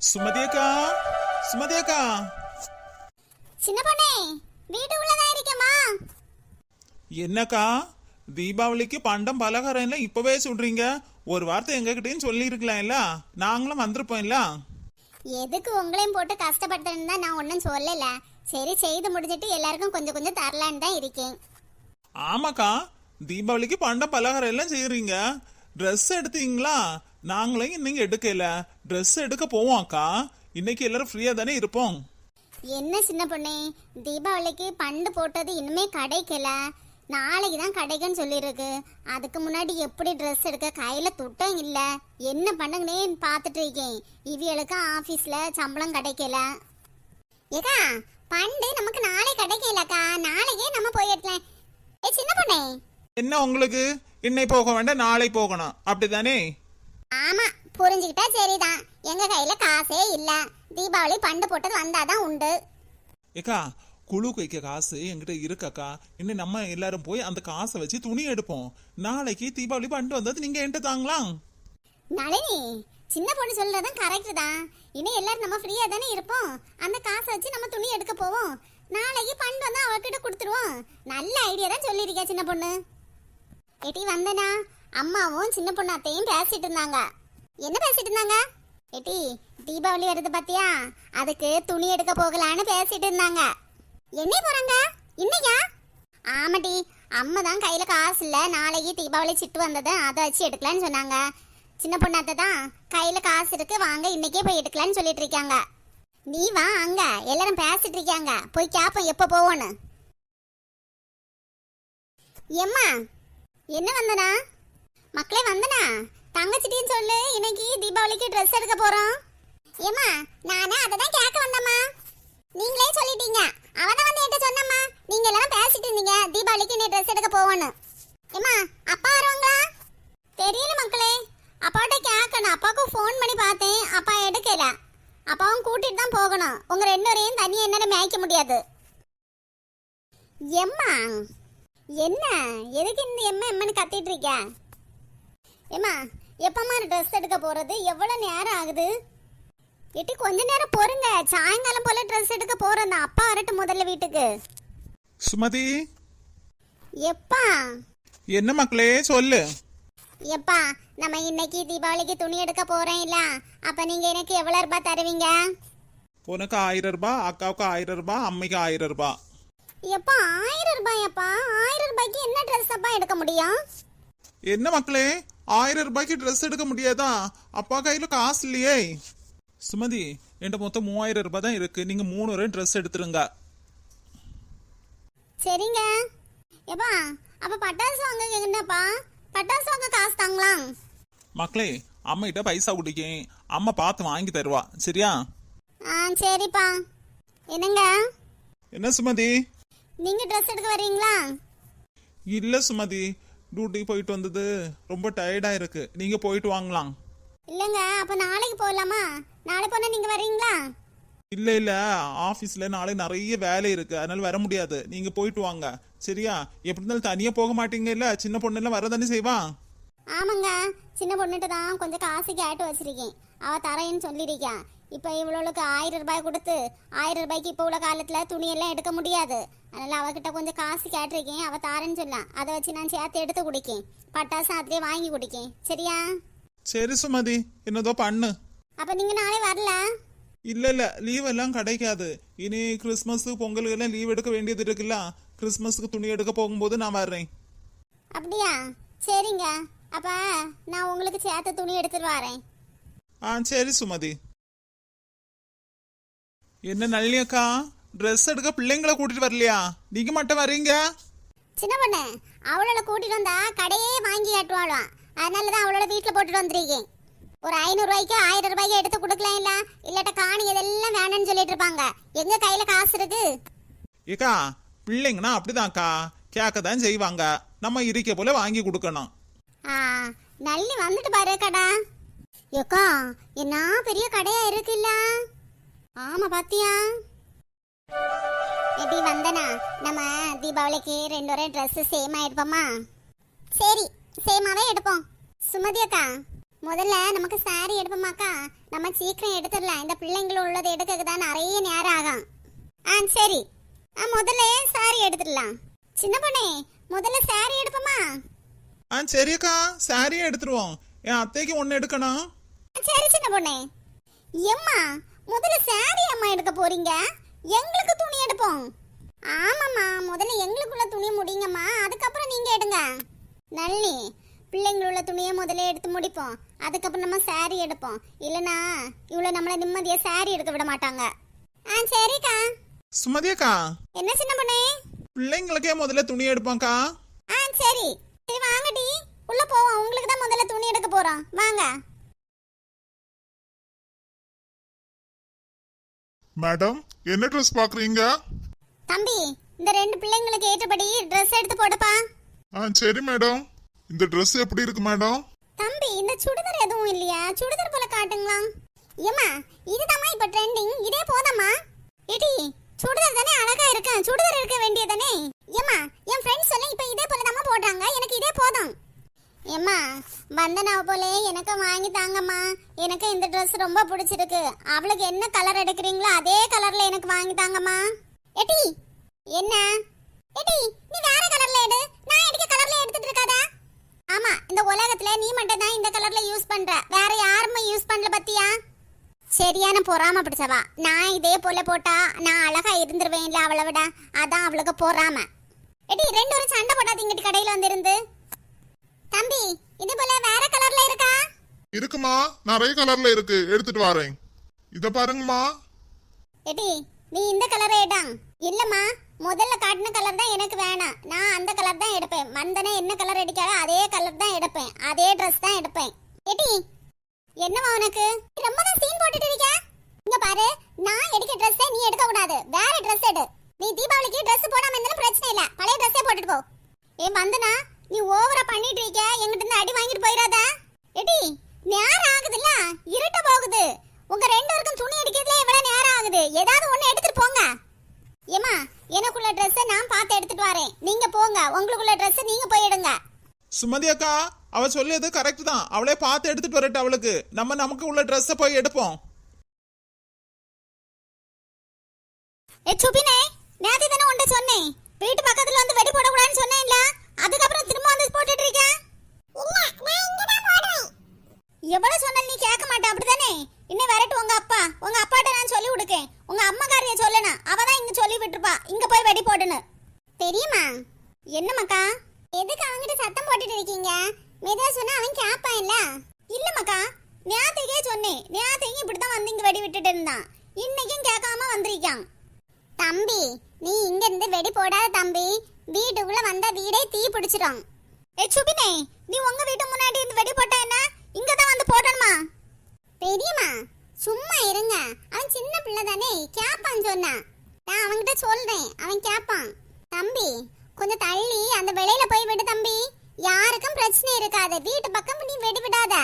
சுமதி அக்கா, சுமதி அக்கா. சின்ன பொண்ணே, வீட்டுக்குள்ளதான் இருக்கேம்மா. என்னக்கா தீபாவளிக்கு பண்டம் பலகாரம் எல்லாம் இப்பவே சொல்றீங்க? ஒரு வார்த்தை எங்ககிட்டயும் சொல்லி இருக்கலாம்ல, நாங்களும் வந்திருப்போம்ல. எதுக்கு உங்களையும் போட்டு கஷ்டப்படுத்துறேன்னு தான் நான் ஒன்றும் சொல்லல. சரி, செய்து முடிஞ்சிட்டு எல்லாருக்கும் கொஞ்சம் கொஞ்சம் தரலான்னு தான் இருக்கேன். ஆமாக்கா, தீபாவளிக்கு பண்டம் பலகாரம் எல்லாம் செய்யறீங்க. ட்ரெஸ் எடுத்தீங்களா? நாங்களும் இன்னைக்கு எடுக்கல. ட்ரெஸ் எடுக்க போவோம் அக்கா. இன்னைக்கு எல்லாரும் ஃப்ரீயா தானே இருப்போம். என்ன சின்ன பொண்ணே, தீபாவளிக்கு பண்டு போட்டது இன்னுமே கிடைக்கல. நாளைக்கு தான் கிடைக்குன்னு சொல்லியிருக்கு. அதுக்கு முன்னாடி எப்படி ட்ரெஸ் எடுக்க? கையில துட்டம் இல்ல. என்ன பண்ணுங்கன்னே பார்த்துட்டு இருக்கேன். இவியலுக்கு ஆபீஸ்ல சம்பளம் கிடைக்கல. ஏக்கா, பண்டு நமக்கு நாளை கிடைக்கலக்கா. நாளைக்கே நம்ம போயிடலாம். ஏ சின்ன பொண்ணே, என்ன உங்களுக்கு இன்னை போக வேண்டாம், நாளை போகணும் அப்படிதானே? ஆமா, புரிஞ்சுக்கிட்டா சரிதான். எங்க கையில காசே இல்ல. தீபாவளி பண்டு போட்டது வந்தாதான் உண்டு. ஏக்கா, குழு வைக்க காசு என்கிட்ட இருக்காக்கா. இன்னும் நம்ம எல்லாரும் போய் அந்த காசை வச்சு துணி எடுப்போம். நாளைக்கு தீபாவளி பண்டு வந்தது நீங்க என்கிட்ட தாங்களாம். நளினி, சின்ன பொண்ணு சொல்றதும் கரெக்ட் தான். இன்னும் எல்லாரும் நம்ம ஃப்ரீயா தானே இருப்போம். அந்த காசை வச்சு நம்ம துணி எடுக்க போவோம். நாளைக்கு பண்டு வந்து அவகிட்ட கொடுத்துருவோம். நல்ல ஐடியா தான் சொல்லியிருக்கா சின்ன பொண்ணு. எட்டி வந்தனா, அம்மாவும் சின்ன பொண்ணு அத்தையும் பேசிட்டு இருந்தாங்க. என்ன பேசிட்டு இருந்தாங்க? எட்டி, தீபாவளி வருது பாத்தியா, அதுக்கு துணி எடுக்க போகலான்னு பேசிட்டு இருந்தாங்க. என்ன போறாங்க இன்னைக்கா? ஆமாட்டி, அம்மா தான் கையில காசு இல்ல, நாளைக்கு தீபாவளி சிட்டு வந்தது அதை வச்சு எடுக்கலான்னு சொன்னாங்க. சின்ன பொண்ணு அத்தை தான் கையில காசு இருக்கு, வாங்க இன்னைக்கே போய் எடுக்கலான்னு சொல்லிட்டு இருக்காங்க. நீ வா, அங்க எல்லாரும் பேசிட்டு இருக்காங்க, போய் கேப்போம் எப்ப போவோன்னு. எம்மா, என்ன வந்தனா? மக்களே வந்தனா, தங்கச்சிட்டின்னு சொல்லு, இன்னைக்கு தீபாவளிக்கு ட்ரெஸ் எடுக்க போறோம். ஏம்மா, நானே அதை தான் கேட்க வந்தம்மா. நீங்களே சொல்லிட்டீங்க. அவதான் வந்து என்கிட்ட சொன்னம்மா. நீங்க எல்லாரும் பேசிட்டு இருந்தீங்க தீபாவளிக்கு நீ ட்ரெஸ் எடுக்க போவோன்னு. ஏம்மா, அப்பா வருவாங்களா? தெரியல மக்களே, அப்பாட்ட கேட்கணும். அப்பாவுக்கு ஃபோன் பண்ணி பார்த்தேன், அப்பா எடுக்கல. அப்பாவும் கூட்டிட்டு தான் போகணும். உங்க ரெண்டு பேரையும் தனியா என்னால மேய்க்க முடியாது. எம்மா, என்ன எதுக்கு இந்த எம்மன்னு கத்திட்டு இருக்க? ஏம்மா, எப்பமா ட்ரெஸ் எடுக்க போறது? எவ்வளவு நேரம் ஆகுது? எட்டி, கொஞ்ச நேரம் பொறுங்க. சாயங்காலம் போல ட்ரெஸ் எடுக்க போறோம். அப்பா வரட்டும் முதல்ல வீட்டுக்கு. சுமதி, எப்பா? என்ன மக்களே சொல்லு. எப்பா, நம்ம இன்னைக்கு தீபாவளிக்கு துணி எடுக்க போறேன் இல்ல, அப்ப நீங்க எனக்கு எவ்வளவு ரூபாய் தருவீங்க? உனக்கு 1000 ரூபாய், அக்காவுக்கு 1000 ரூபாய், அம்மைக்கு 1000 ரூபாய். எப்பா 1000 ரூபாயப்பா? 1000 ரூபாய்க்கு என்ன ட்ரெஸ் அப்பா எடுக்க முடியும்? என்ன மக்களே, 1000 ரூபாய்க்கு ட்ரெஸ் எடுக்க முடியாதா? அப்பா கையில காசு இல்லையே. சுமதி, என்கிட்ட மொத்தம் 3000 ரூபாய் தான் இருக்கு. நீங்க 3 வரை ட்ரெஸ் எடுத்துருங்க. சரிங்க. எப்பா, அப்ப பட்டாசு வாங்க என்னப்பா? பட்டாசு வாங்க காசு தாங்களா? மக்களே, அம்மிட்ட பைசா குடிக்கேன், அம்மா பார்த்து வாங்கி தருவா, சரியா? சரிப்பா. என்னங்க? என்ன சுமதி, நீங்க ட்ரெஸ் எடுக்க வரீங்களா? இல்ல சுமதி, டியூட்டி போயிட்டு வந்தது ரொம்ப டயர்டா இருக்கு. நீங்க போயிட்டு வாங்கலாம். இல்லங்க, அப்ப நாளைக்கு போகலாமா? நாளை போனா நீங்க வரீங்களா? இல்ல, ஆபீஸ்ல நாளை நிறைய வேலை இருக்கு, அதனால வர முடியாது. நீங்க போயிட்டு வாங்க, சரியா? எப்படி இருந்தாலும் தனியா போக மாட்டீங்க இல்ல, சின்ன பொண்ணு எல்லாம் வரதானே செய்வா. ஆமாங்க, சின்ன பொண்ணுட்டு தான் கொஞ்சம் காசு கேட்டு வச்சிருக்கேன். அவ தரேன்னு சொல்லிருக்கா. இப்ப இவ்வளவுக்கு 1000 ரூபாய் கொடுத்து 1000 ரூபாய்க்கு இப்ப உள்ள காலத்துல துணி எல்லாம் எடுக்க முடியாது. அதனால அவகிட்ட கொஞ்சம் காசு கேட்டிருக்கேன், அவ தாரேன்னு சொல்லலாம். அதை வச்சு நான் சேர்த்து எடுத்து குடிக்கேன். பட்டாசு அதிலே வாங்கி குடிக்கேன், சரியா? சரி சுமதி, என்னதோ பண்ணு. அப்ப நீங்க நாளை வரல? இல்ல, லீவ் எல்லாம் கிடைக்காது. இனி கிறிஸ்மஸ் பொங்கலுக்கு எல்லாம் லீவ் எடுக்க வேண்டியது இருக்குல்ல. கிறிஸ்மஸ்க்கு துணி எடுக்க போகும்போது நான் வர்றேன். அப்படியா? சரிங்க. அப்ப நான் உங்களுக்கு சேர்த்து துணி எடுத்துட்டு வரேன். சரி சுமதி. என்ன நளினி அக்கா, ட்ரெஸ் எடுக்க பிள்ளைங்களை கூட்டிட்டு வரலையா? நீங்க மட்டும் வர்றீங்க? சின்ன பொண்ணு அவளோட கூட்டிட்டு வந்தா கடையே வாங்கி காட்டுவாளாம். அதனாலதான் அவளோட வீட்டுல போட்டுட்டு வந்திருக்கேன். ஒரு 500 ரூபாய்க்கு 1000 ரூபாய்க்கு எடுத்து கொடுக்கலாம் இல்ல, இல்லாட்ட காணி இதெல்லாம் வேணும்னு சொல்லிட்டு இருப்பாங்க. எங்க கையில காசு இருக்கு? ஏக்கா, பிள்ளைங்கன்னா அப்படிதான்க்கா, கேட்கதான் செய்வாங்க. நம்ம இருக்க போல வாங்கி கொடுக்கணும். நல்லி வந்துட்டு பாரு கடா. ஏக்கா, என்ன பெரிய கடையா இருக்குல்ல? ஆமா, பாத்தியா? எப்படி வந்தனா, நம்ம தீபாவளிக்கு 2 ஒரே ட்ரெஸ் சேமா எடுப்போமா? சரி, சேமாவே எடுப்போம். சுமதி அக்கா, முதல்ல நமக்கு saree எடுப்போமாக்கா. நம்ம சீக்கிரம் எடுத்துடலாம். இந்த பிள்ளைங்களும் உள்ளதை எடுக்க தான் நிறைய நேரம் ஆகும். சரி. முதல்ல saree எடுத்துடலாம். சின்ன பொண்ணே, முதல்ல saree எடுப்போமா? சரிக்கா, சாரியே எடுத்துருவோம். என் அத்தைக்கு ஒண்ணு எடுக்கணும். சரி சின்ன பொண்ணே. எம்மா, முதல்ல saree அம்மா எடுக்க போறீங்க, எங்களுக்கு துணி எடுப்போம். ஆமாம்மா, முதல்ல எங்களுக்குள்ள துணி முடிங்கம்மா, அதுக்கப்புறம் நீங்க எடுங்க. நல்லி, பிள்ளைங்களுள்ள துணியை முதல்ல எடுத்து முடிப்போம், அதுக்கப்புறம் நம்ம saree எடுப்போம். இல்லனா இவ்வளவு நம்மள நிம்மதியா saree எடுக்க விட மாட்டாங்க. சரிக்கா. சுமதியக்கா, என்ன சின்ன பொண்ணே? பிள்ளைங்களுக்கே முதல்ல துணி எடுப்போம்க்கா. சரி சரி, வாங்கடி உள்ள போவோம். உங்களுக்கு தான் முதல்ல துணி எடுக்க போறோம், வாங்க. மேடம், என்ன ட்ரெஸ் பாக்குறீங்க? தம்பி, இந்த ரெண்டு பிள்ளைங்களுக்கு ஏற்றபடி ட்ரெஸ் எடுத்து போடுப்பா. சரி மேடம். இந்த ட்ரெஸ் எப்படி இருக்கு மேடம்? தம்பி, இந்த சுடிதார் எதுவும் இல்லையா? சுடிதார் போல காட்டுங்களா? ஏமா, இதுதாம்மா இப்ப ட்ரெண்டிங், இதே போதாம்மா. ஏடி, சுடிதார் தானே அழகா இருக்கு, சுடிதார் எடுக்க வேண்டியதானே. ஏமா, என் ஃப்ரெண்ட்ஸ் எல்லாம் இப்ப இதே போல தாம்மா போடுறாங்க, எனக்கு இதே போதும். ஏமா, வந்தனாவ போல எனக்கு வாங்கி தாங்கம்மா. எனக்கு இந்த ட்ரெஸ் ரொம்ப பிடிச்சிருக்கு. அவளுக்கு என்ன கலர் எடுக்கிறீங்களோ அதே கலர்ல எனக்கு வாங்கி தாங்கம்மா. ஏடி, என்ன ஏடி, நீ வேற கலர்ல எடு, நான் எடுக்க கலர்ல எடுத்துட்டு இருக்காதா? ஆமா, இந்த உலகத்துல நீ மட்டும் தான் இந்த கலர்ல யூஸ் பண்ற, வேற யாருமே யூஸ் பண்ணல பத்தியா? சரியான பொறாம பிடிச்சவா. நான் இதே போல போட்டா நான் அழகா இருந்துருவேன்ல அவளை விட, அதான் அவளுக்கு பொறாம. எடி, ரெண்டு ஒரு சண்டை போடாதீங்க கடையில வந்திருந்து. தம்பி, இது போல வேற கலர்ல இருக்கா? இருக்குமா, நிறைய கலர்ல இருக்கு, எடுத்துட்டு வரேன். இத பாருங்கம்மா. எடி, நீ இந்த கலரை எடாங். இல்லம்மா, முதல்ல காட்டின கலர் தான் எனக்கு வேணாம், நான் அந்த கலர் தான் எடுப்பேன். மந்தனே என்ன கலர் அடிக்காத அதே கலர் தான் எடுப்பேன், அதே ட்ரெஸ் தான் எடுப்பேன். எடி, என்னவா உனக்கு ரொம்ப தான் சீன் போட்டுட்டு இருக்க? இங்க பாரு, நான் எடுக்க ட்ரெஸ் நீ எடுக்க கூடாது, வேற ட்ரெஸ் எடு. நீ தீபாவளிக்கு ட்ரெஸ் போடாம இருந்தாலும் பிரச்சனை இல்ல, பழைய ட்ரெஸ்ஸே போட்டுட்டு போ. மந்தனா, நீ ஓவரா பண்ணிட்டு இருக்க, என்கிட்ட இருந்து அடி வாங்கிட்டு போயிடாத. எடி, நேரம் ஆகுதுல்ல, இருட்ட போகுது. உங்க ரெண்டு பேருக்கும் துணி அடிக்கிறதுல எவ்வளவு நேரம் ஆகுது, ஏதாவது ஒண்ணு எடுத்துட்டு போங்க. ஏமா, எனக்குள்ள ட்ரெஸ் நான் பார்த்து எடுத்துட்டு வரேன், நீங்க போங்க, உங்களுக்குள்ள ட்ரெஸ் நீங்க போய் எடுங்க. சுமதியக்கா, அவ சொல்லியது கரெக்ட் தான். அவளே பார்த்து எடுத்துட்டு வரட்டு. அவளுக்கு நமக்கு உள்ள ட்ரெஸ்ஸ போய் எடுப்போம். சுபினே, நேத்து தானே உன்கிட்ட சொன்னேன், வீட்டு பக்கத்துல வந்து வெடி போடக்கூடாதுன்னு சொன்னேன்ல, அதுக்கப்புறம் திரும்ப வந்து போட்டுட்டு இருக்க. எவ்வளவு சொன்னாலும் நீ கேட்க மாட்டே, அப்படிதானே? இன்னும் வரட்டு உங்க அப்பா, உங்க அப்பாட்ட நான் சொல்லி விடுக்கேன். உங்க அம்மாக்காரிய சொல்லணும், அவதான் இங்க சொல்லி விட்டுருப்பா, இங்க போய் வெடி போடுன்னு. தெரியுமா? என்னமாக்கா, எதுக்கு அவங்கிட்ட சத்தம் போட்டுட்டு இருக்கீங்க? மெதுவா சொன்னா அவன் கேட்பான் இல்ல? இல்ல மக்கா, நேத்தைக்கே சொன்னேன், நேத்தைக்கு இப்படித்தான் வந்து இங்க வெடி விட்டுட்டு இருந்தான், இன்னைக்கும் கேட்காம வந்திருக்கான். தம்பி, நீ இங்க இருந்து வெடி போடாத தம்பி, வீட்டுக்குள்ள வந்தா வீடே தீ பிடிச்சிடும். சுபினே, நீ உங்க வீட்டு முன்னாடி இருந்து வெடி போட்டா என்ன, இங்கதான் வந்து போடணுமா? பெரியம்மா, சும்மா இருங்க, அவன் சின்ன பிள்ளை தானே, கேப்பான்னு சொன்னா. நான் அவன்கிட்ட சொல்றேன், அவன் கேப்பான். தம்பி, கொஞ்சம் தள்ளி அந்த வெளியில போய் விடு தம்பி, யாருக்கும் பிரச்சனை இருக்காது, வீட்டு பக்கம் நீ வெடி விடாத.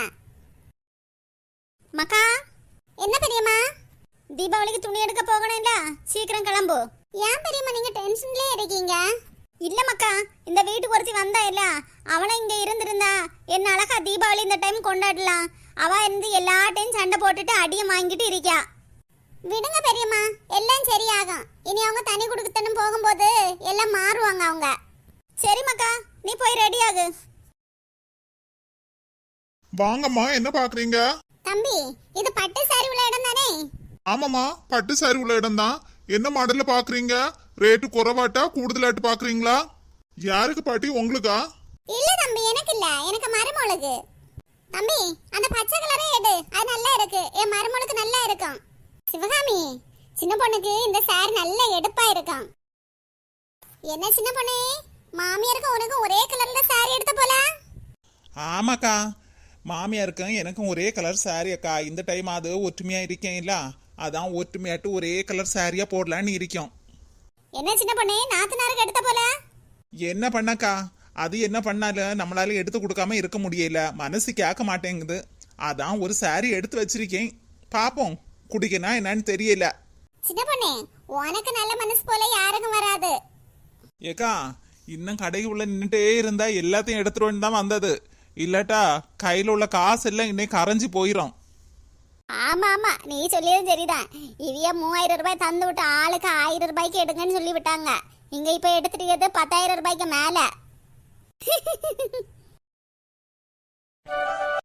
மக்கா, என்ன பெரியம்மா? தீபாவளிக்கு துணி எடுக்க போகணும்ல, சீக்கிரம் கிளம்பு. ஏன் பெரியம்மா நீங்க டென்ஷன்லயே இருக்கீங்க? இல்ல மக்கா, இந்த வீட்டுக்கு ஒருத்தி வந்தா இல்ல, அவனை இங்க இருந்திருந்தா என்ன அழகா தீபாவளி இந்த டைம் கொண்டாடலாம். அவ இருந்து எல்லா டைம் சண்டை போட்டுட்டு அடியும் வாங்கிட்டு இருக்கா. விடுங்க பெரியம்மா, எல்லாம் சரியாகும். இனி அவங்க தனி குடுக்கத்தனும் போகும்போது எல்லாம் மாறுவாங்க அவங்க. சரி மக்கா, நீ போய் ரெடி ஆகு. வாங்கம்மா, என்ன பாக்குறீங்க? தம்பி, இது பட்டு சாரி உள்ள இடம் தானே? ஆமாமா, பட்டு சாரி உள்ள இடம் தான். என்ன மாடல்ல பாக்குறீங்க? ரேட்டு குறைவாட்டா கூடுதலாட்டு பாக்குறீங்களா? யாருக்கு பாட்டி, உங்களுக்கா? இல்ல தம்பி, எனக்கு இல்ல, எனக்கு மருமகளுக்கு. தம்பி, அந்த பச்சை கலரே எடு, அது நல்லா இருக்கு, என் மருமகளுக்கு நல்லா இருக்கும். சிவகாமி, சின்ன பொண்ணுக்கு இந்த சாரி நல்ல எடுப்பா இருக்கும். என்ன சின்ன பொண்ணு, மாமியாருக்கு உனக்கு ஒரே கலர்ல சாரி எடுத்த போல? ஆமாக்கா, மாமியாருக்கும் எனக்கும் ஒரே கலர் சாரி அக்கா. இந்த டைம் அது ஒற்றுமையா இருக்கேன் இல்ல, அதான் ஒற்றுமையாட்டு ஒரே கலர் சாரியா போடலான்னு இருக்கோம். என்ன சின்ன பொண்ணு, நாத்தனாருக்கு எடுத்த போல? என்ன பண்ணக்கா, அது என்ன பண்ணாலும் நம்மளால எடுத்து கொடுக்காம இருக்க முடியல, மனசு கேட்க மாட்டேங்குது. அதான் ஒரு சாரி எடுத்து வச்சிருக்கேன், பாப்போம் குடிக்கனா என்னன்னு தெரியல. சின்ன பொண்ணு, உனக்கு நல்ல மனசு போல யாருக்கும் வராது. ஏக்கா, இன்னும் கடைக்கு உள்ள நின்னுட்டே இருந்தா எல்லாத்தையும் எடுத்துருவேன்னு தான் வந்தது. இல்லாட்டா கையில உள்ள காசு எல்லாம் இன்னைக்கு கரைஞ்சி போயிடும். ஆமா ஆமா, நீ சொல்லியதும் சரிதான். இவிய 3000 ரூபாய் தந்து விட்டு ஆளுக்கு 1000 ரூபாய்க்கு எடுங்கன்னு சொல்லி விட்டாங்க. இங்க இப்ப எடுத்துட்டு 10,000 ரூபாய்க்கு மேல.